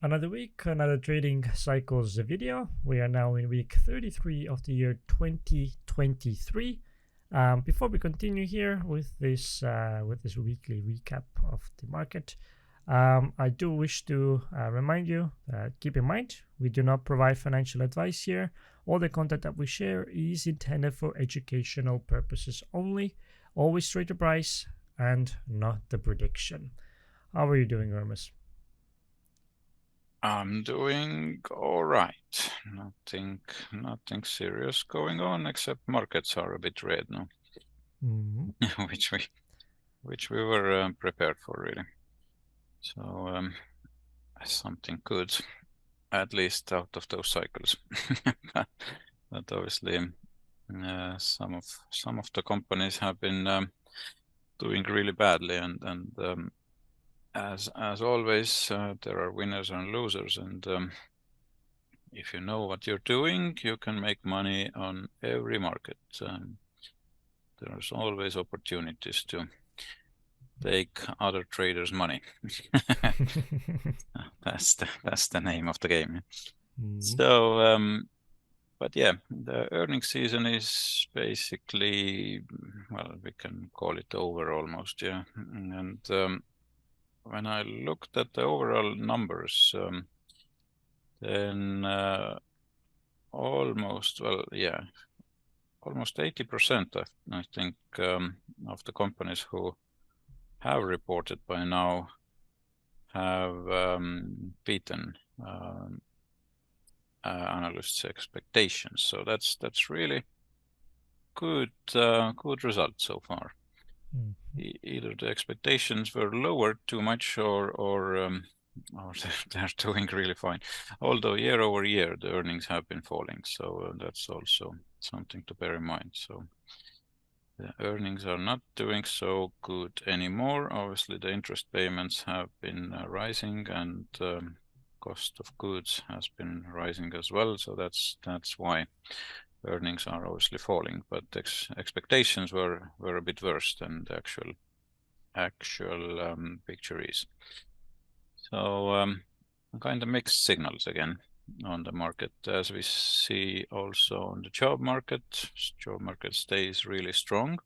Another week, another trading cycles video. We are now in week 33 of the year 2023. Before we continue here with this weekly recap of the market, I do wish to remind you that keep in mind we do not provide financial advice here. All the content that we share is intended for educational purposes only. Always trade the price and not the prediction. How are you doing, Urmas? I'm doing all right. Nothing serious going on, except markets are a bit red now, which we were prepared for, really. So something good, at least out of those cycles. But obviously, some of the companies have been doing really badly, and as always, there are winners and losers, and if you know what you're doing, you can make money on every market. There's always opportunities to take other traders' money. That's the name of the game. So, but yeah, the earnings season is basically, well, we can call it over almost, yeah. And when I looked at the overall numbers, then almost 80%, I think, of the companies who have reported by now have beaten analysts' expectations. So that's really good result so far. Either the expectations were lowered too much, or they're doing really fine. Although year over year the earnings have been falling, so that's also something to bear in mind. So the earnings are not doing so good anymore. Obviously, the interest payments have been rising, and cost of goods has been rising as well. So that's why earnings are obviously falling. But expectations were a bit worse than the actual picture is. So kind of mixed signals again on the market, as we see also on the job market. Job market stays really strong,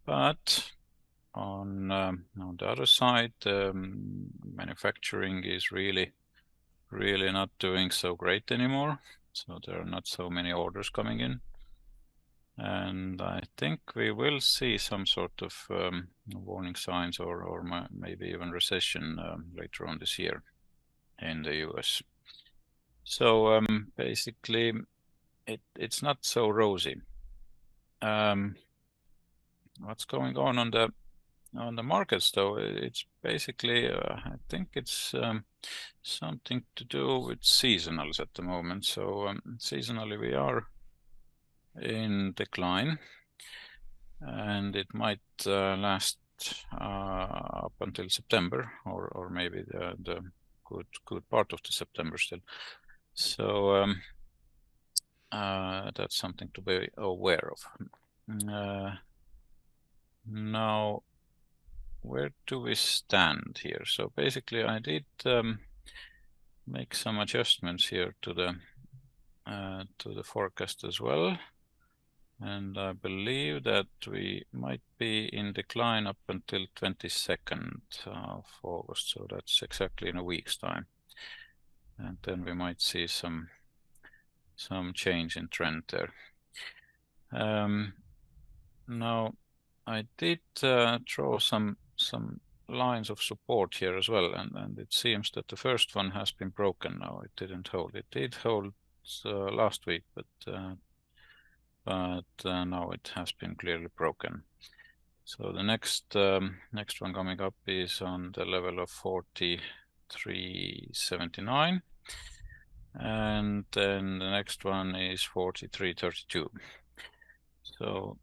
but on the other side, manufacturing is really not doing so great anymore. So there are not so many orders coming in, and I think we will see some sort of warning signs, or maybe even recession later on this year in the US. So basically, it's not so rosy. What's going on the markets, though? It's basically, I think it's something to do with seasonals at the moment. So seasonally, we are in decline, and it might last up until September, or maybe the good part of the September still. So that's something to be aware of. Now, where do we stand here? So basically, I did make some adjustments here to the forecast as well, and I believe that we might be in decline up until 22nd of August. So that's exactly in a week's time, and then we might see some change in trend there. Now, I did draw some lines of support here as well, and it seems that the first one has been broken now. It didn't hold. It did hold last week, but now it has been clearly broken. So the next one coming up is on the level of 43.79, and then the next one is 43.32. So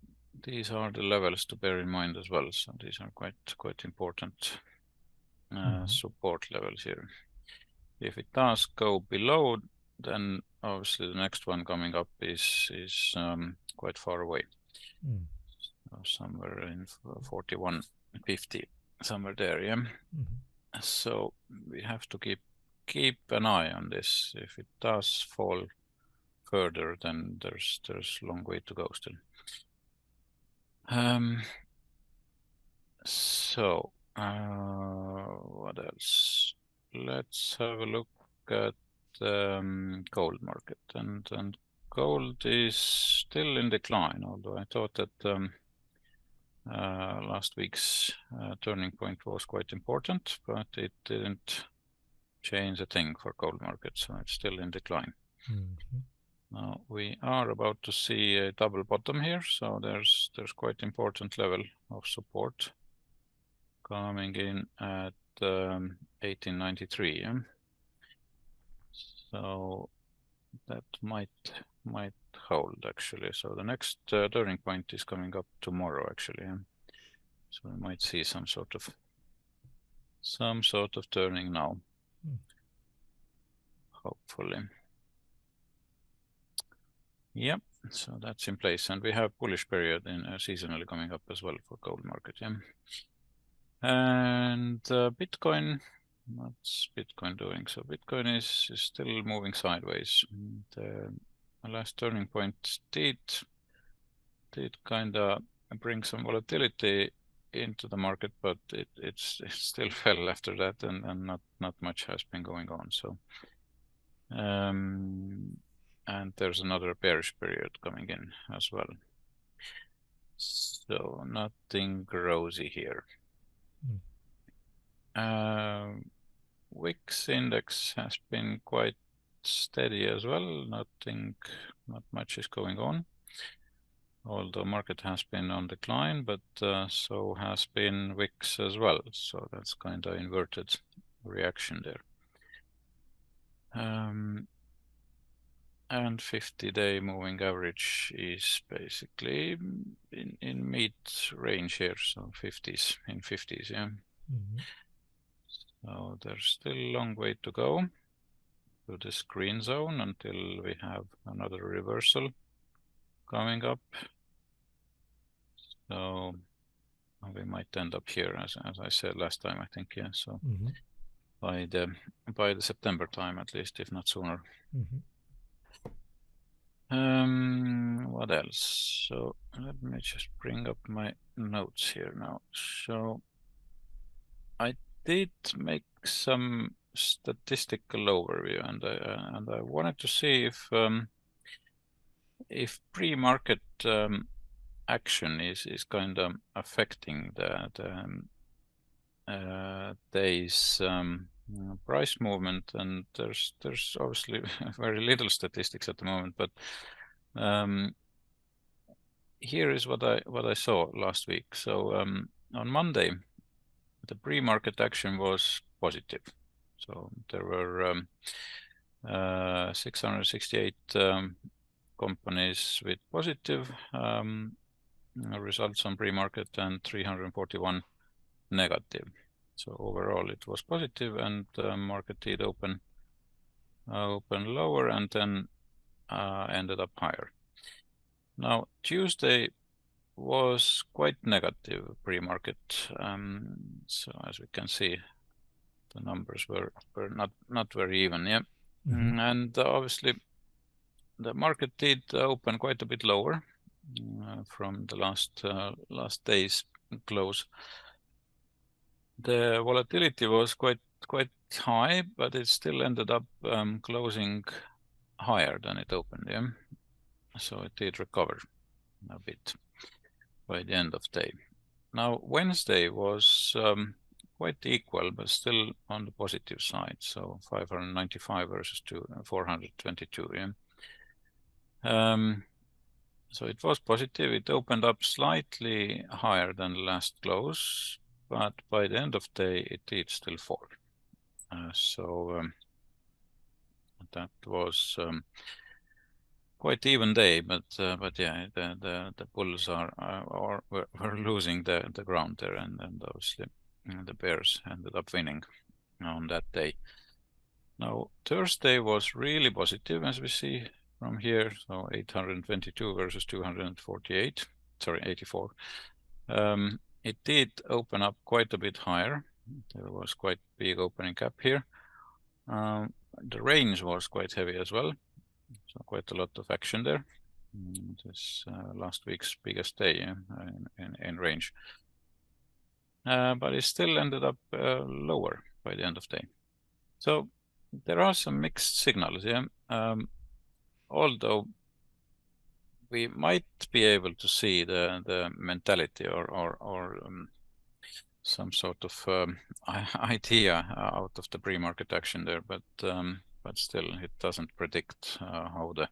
these are the levels to bear in mind as well. So these are quite important support levels here. If it does go below, then obviously the next one coming up is quite far away. So somewhere in 41.50, somewhere there, yeah. So we have to keep keep an eye on this. If it does fall further, then there's long way to go still. So what else? Let's have a look at gold market, and gold is still in decline, although I thought that last week's turning point was quite important, but it didn't change a thing for gold market, so it's still in decline. Now we are about to see a double bottom here, so there's quite important level of support coming in at 1893. So that might hold actually. So the next turning point is coming up tomorrow actually. So we might see some sort of turning now. Hopefully. Yep, so that's in place, and we have bullish period in seasonally coming up as well for gold market. Yeah. And Bitcoin, what's Bitcoin doing? So Bitcoin is still moving sideways. The last turning point did kind of bring some volatility into the market, but it still fell after that, and not much has been going on. So and there's another bearish period coming in as well. So nothing rosy here. Wix index has been quite steady as well. Not much is going on. Although market has been on decline, but so has been Wix as well. So that's kind of inverted reaction there. And 50-day moving average is basically in mid range here, so 50s, yeah. So there's still a long way to go to this green zone until we have another reversal coming up. So we might end up here, as I said last time, I think, yeah. So by the September time at least, if not sooner. What else? So let me just bring up my notes here now. So I did make some statistical overview, and I wanted to see if pre-market action is kind of affecting the day's price movement, and there's obviously very little statistics at the moment, but here is what I saw last week. So on Monday, the pre-market action was positive. So there were 668 companies with positive results on pre-market and 341 negative. So overall it was positive, and market did open lower and then ended up higher. Now Tuesday was quite negative pre-market. So as we can see, the numbers were not very even, yeah. And obviously the market did open quite a bit lower from the last day's close. The volatility was quite high, but it still ended up closing higher than it opened, yeah. So it did recover a bit by the end of the day. Now Wednesday was quite equal, but still on the positive side. So 595 versus 422, yeah. So it was positive. It opened up slightly higher than the last close, but by the end of the day, it did still fall. So that was quite even day, but yeah, the bulls were losing the ground there, and obviously the bears ended up winning on that day. Now Thursday was really positive, as we see from here. So 822 versus 248, sorry, 84. It did open up quite a bit higher. There was quite big opening gap here. The range was quite heavy as well, so quite a lot of action there. This last week's biggest day in range, but it still ended up lower by the end of the day. So there are some mixed signals, yeah. Although we might be able to see the mentality or some sort of idea out of the pre-market action there, but still it doesn't predict how the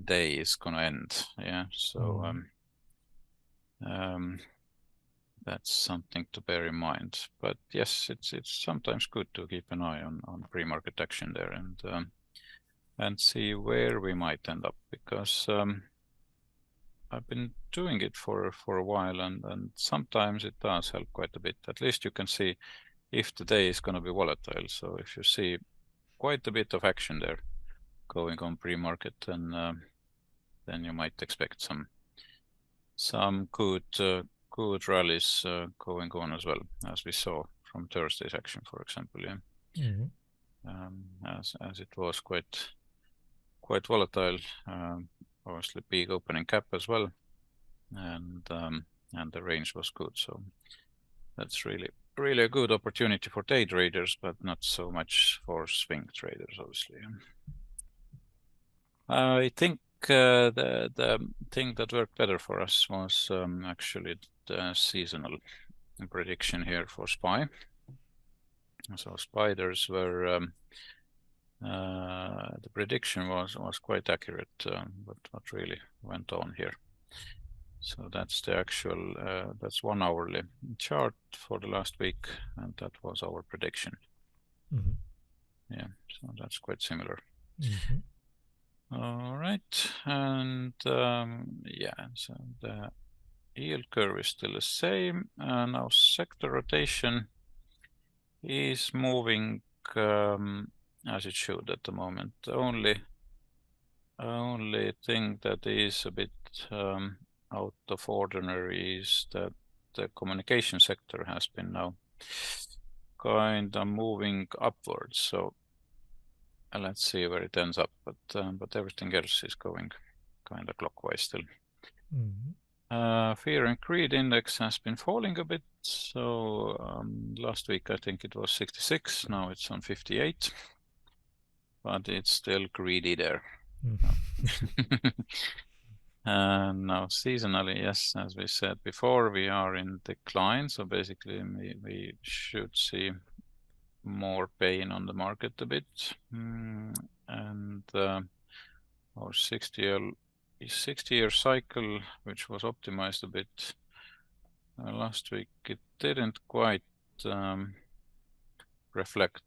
day is gonna end. Yeah, so that's something to bear in mind. But yes, it's sometimes good to keep an eye on pre-market action there and see where we might end up, because I've been doing it for a while, and sometimes it does help quite a bit. At least you can see if the day is going to be volatile. So if you see quite a bit of action there going on pre-market, then you might expect some good rallies going on as well, as we saw from Thursday's action, for example. Yeah, as it was quite volatile. Obviously big opening cap as well, and the range was good, so that's really a good opportunity for day traders, but not so much for swing traders, obviously. I think the thing that worked better for us was actually the seasonal prediction here for SPY. So spiders were the prediction was quite accurate, but what really went on here. So that's the actual, that's 1 hourly chart for the last week, and that was our prediction. Yeah, so that's quite similar. All right, and yeah, so the yield curve is still the same, and now sector rotation is moving as it should at the moment. The only thing that is a bit out of ordinary is that the communication sector has been now kind of moving upwards. So let's see where it ends up, but everything else is going kind of clockwise still. Fear and greed index has been falling a bit. So last week I think it was 66, now it's on 58, but it's still greedy there. And now seasonally, yes, as we said before, we are in decline. So basically we should see more pain on the market a bit. And our 60-year cycle, which was optimized a bit last week, it didn't quite reflect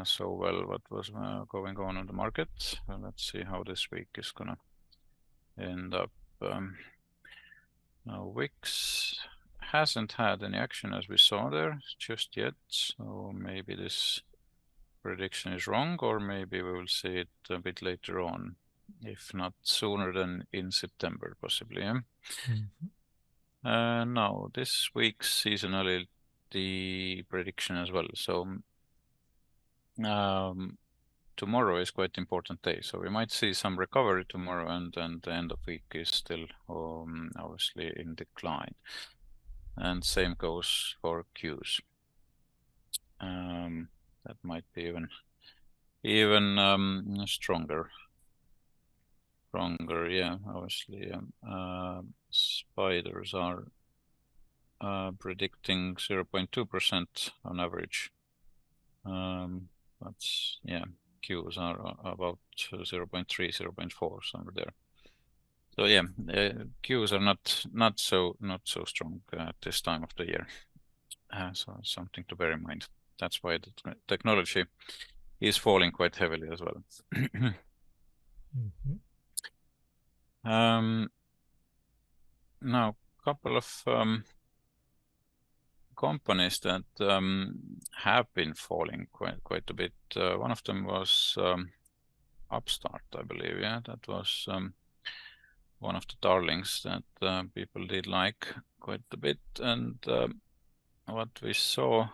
so well what was going on in the market. Let's see how this week is gonna end up. Now WIX hasn't had any action as we saw there just yet, so maybe this prediction is wrong, or maybe we will see it a bit later on, if not sooner than in September, possibly. Now this week's seasonality prediction as well. So tomorrow is quite important day, so we might see some recovery tomorrow, and the end of week is still obviously in decline, and same goes for Qs. That might be even stronger. Yeah, obviously. Spiders are predicting 0.2% on average, but yeah, Qs are about 0.3, 0.4, somewhere there. So yeah, Qs are not so strong at this time of the year. So something to bear in mind. That's why the technology is falling quite heavily as well. Now, a couple of companies that have been falling quite a bit. One of them was Upstart, I believe. Yeah, that was one of the darlings that people did like quite a bit. And what we saw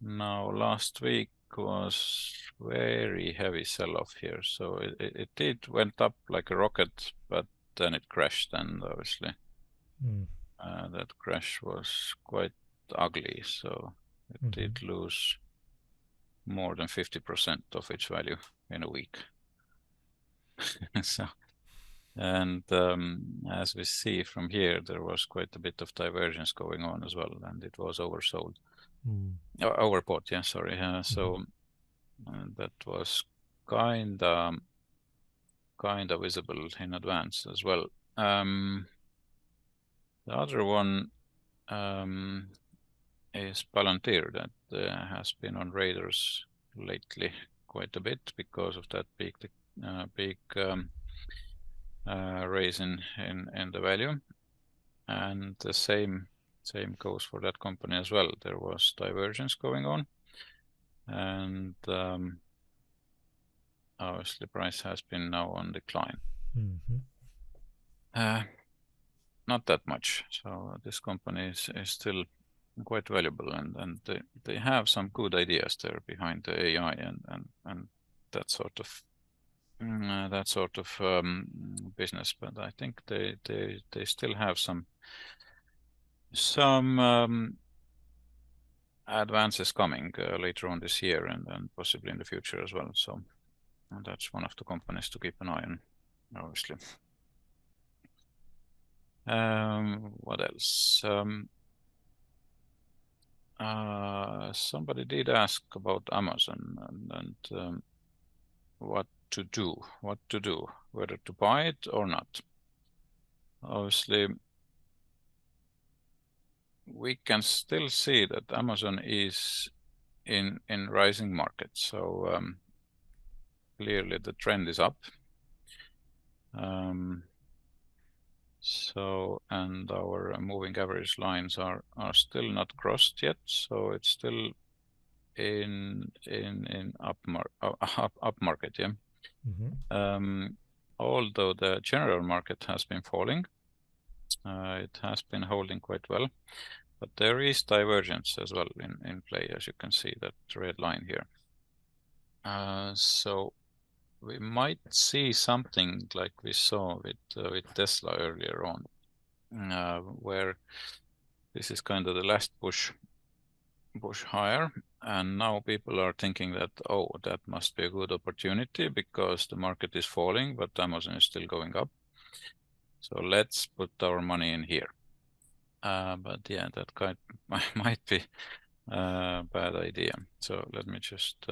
now last week was very heavy sell-off here. So it went up like a rocket, but then it crashed, and obviously that crash was quite ugly. So it did lose more than 50% of its value in a week. So, and as we see from here, there was quite a bit of divergence going on as well, and it was oversold. Overbought, yeah, sorry. So that was kinda visible in advance as well. The other one is Palantir, that has been on radars lately quite a bit because of that big raise in the value, and the same goes for that company as well. There was divergence going on, and obviously price has been now on decline. Not that much. So this company is still quite valuable, and they have some good ideas there behind the AI and that sort of business. But I think they still have some advances coming later on this year and possibly in the future as well. So that's one of the companies to keep an eye on, obviously. What else? Somebody did ask about Amazon and what to do, whether to buy it or not. Obviously, we can still see that Amazon is in rising market. So clearly the trend is up. So, and our moving average lines are still not crossed yet. So it's still in up market, yeah. Although the general market has been falling, it has been holding quite well, but there is divergence as well in play, as you can see that red line here. So we might see something like we saw with Tesla earlier on, where this is kind of the last push higher, and now people are thinking that, oh, that must be a good opportunity because the market is falling, but Amazon is still going up. So let's put our money in here. But yeah, that might be a bad idea. So let me just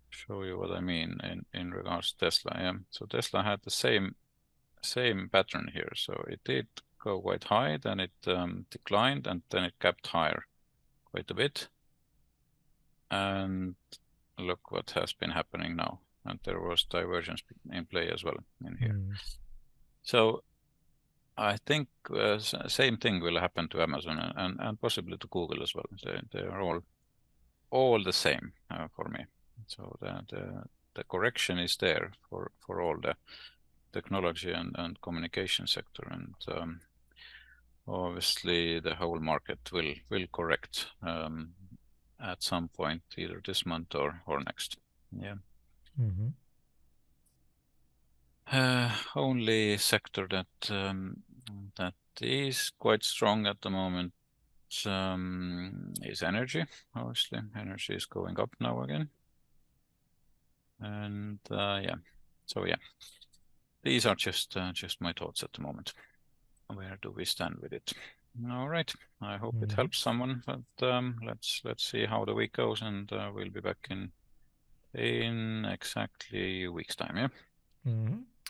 show you what I mean in regards to Tesla. Yeah. So Tesla had the same pattern here. So it did go quite high, then it declined, and then it kept higher quite a bit. And look what has been happening now. And there was divergence in play as well in here. So I think same thing will happen to Amazon and possibly to Google as well. They are all the same for me. So the correction is there for all the technology and communication sector, and obviously the whole market will correct at some point, either this month or next. Yeah. Only sector that is quite strong at the moment is energy. Obviously, energy is going up now again, and yeah. So yeah, these are just my thoughts at the moment. Where do we stand with it? All right. I hope it helps someone, but let's see how the week goes, and we'll be back in exactly a week's time. Yeah.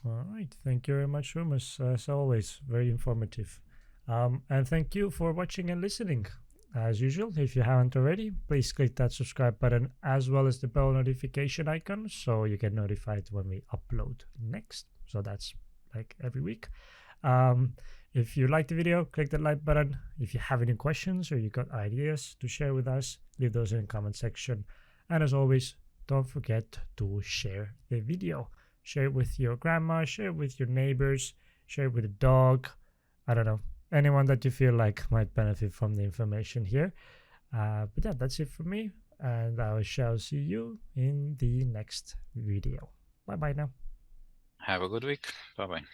All right. Thank you very much, Rumas. As always, very informative. And thank you for watching and listening. As usual, if you haven't already, please click that subscribe button as well as the bell notification icon so you get notified when we upload next. So that's like every week. If you like the video, click the like button. If you have any questions or you got ideas to share with us, leave those in the comment section. And as always, don't forget to share the video. Share it with your grandma, share it with your neighbors, share it with a dog. I don't know, anyone that you feel like might benefit from the information here. But yeah, that's it for me. and I shall see you in the next video. Bye bye now. Have a good week. Bye bye.